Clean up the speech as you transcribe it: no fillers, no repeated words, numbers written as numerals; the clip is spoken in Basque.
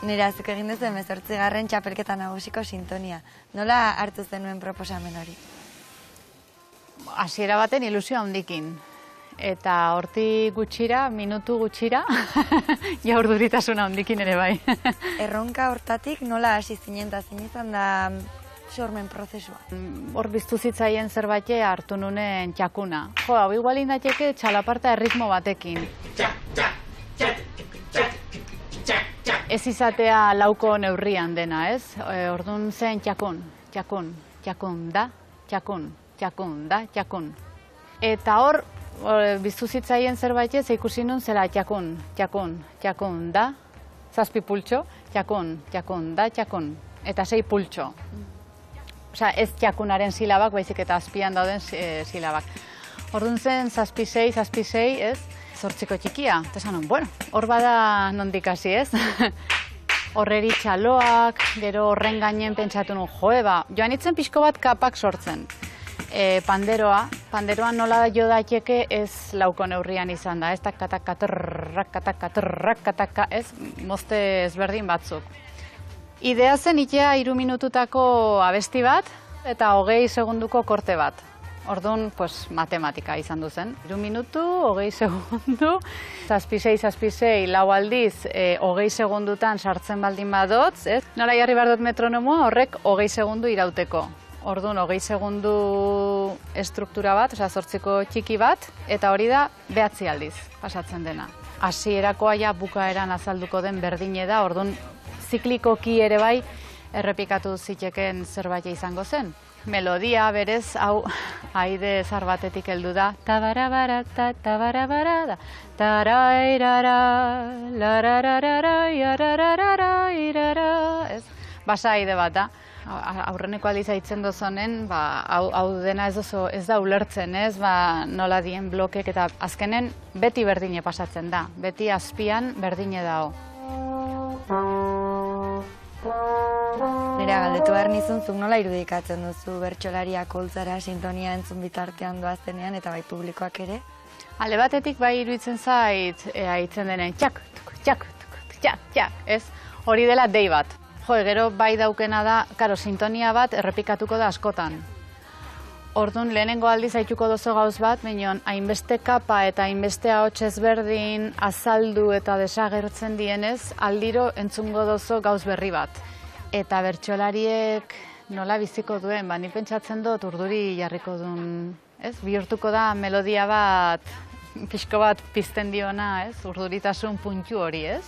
Nire azuk egin duzu 18. txapelketa nagusiko sintonia. Nola hartu zenuen proposamen hori? Hasiera baten ilusio handikin. Eta hortik gutxira, minutu gutxira, ja urduritasuna handikin ere bai. Erronka hortatik nola hasi zinen eta zein izan da sormen prozesua? Hor biztu zitzaien zerbait hartu nunen txakuna. Jo, hau igual indateke txalaparta erritmo batekin. Ez izatea lauko neurrian dena, ez? Orduan zen txakun, txakun, txakun da, txakun, txakun da, txakun. Eta hor, biztu zitzaien zerbait ez ikusi nun zela txakun, txakun, txakun da, 7 pultxo, txakun, txakun da, txakun. Eta 6 pultxo. Osea, ez txakunaren silabak, baizik eta azpian dauden silabak. Orduan zen 7-6, ez? Zortziko txikia. Eta esan, bueno, hor bada nondik hasi, ez? Horreri txaloak, gero horren gainen pentsatu nun, joan itzen pixko bat kapak sortzen. Panderoa nola jo daiteke ez lauko neurrian izan da, ez kataka, ez? Mozte ezberdin batzuk. Idea zen itea 3 minututako abesti bat eta 20 segunduko korte bat. Orduan, matematika izan du zen. 3 minutu, 20 segundu, 7-6, lau aldiz, 20 segundutan sartzen baldin badotz, ez? Nola jarri behar dut metronomoa, horrek 20 segundu irauteko. Orduan, 20 segundu estruktura bat, osea, 8ko txiki bat, eta hori da 9 aldiz pasatzen dena. Hasierakoa ja bukaeran azalduko den berdine da, orduan, ziklikoki ere bai, errepikatu ziteken zerbait izango zen. Melodia berez, hau, haide zar batetik heldu da. Tabarabarata, tabarabarada, tarairara, larararara, yarararara, irara, ez? Basa haide bat da. Aurreneko aldiz haitzen dozonen, hau dena ez da ulertzen, ez? Nola dien blokek eta azkenen beti berdine pasatzen da. Beti azpian berdine dao. Nire galdetu behar nizun, zuk nola irudikatzen duzu bertsolariak holtzara sintonia entzun bitartean doazenean eta bai publikoak ere? Alde batetik bai iruditzen zait, haitzen denen txak, txak, txak, txak, ez? Hori dela dei bat. Jo, gero bai daukena da, karo, sintonia bat errepikatuko da askotan. Orduan, lehenengo aldiz haituko dozo gauz bat, baina hainbeste kapa eta hainbeste ahots ezberdin azaldu eta desagertzen dienez, aldiro entzungo dozo gauz berri bat. Eta bertsolariek nola biziko duen, ni pentsatzen dut urduri jarriko duen, ez? Bihurtuko da melodia bat, pixko bat pizten diona, ez? Urduritasun puntu hori, ez?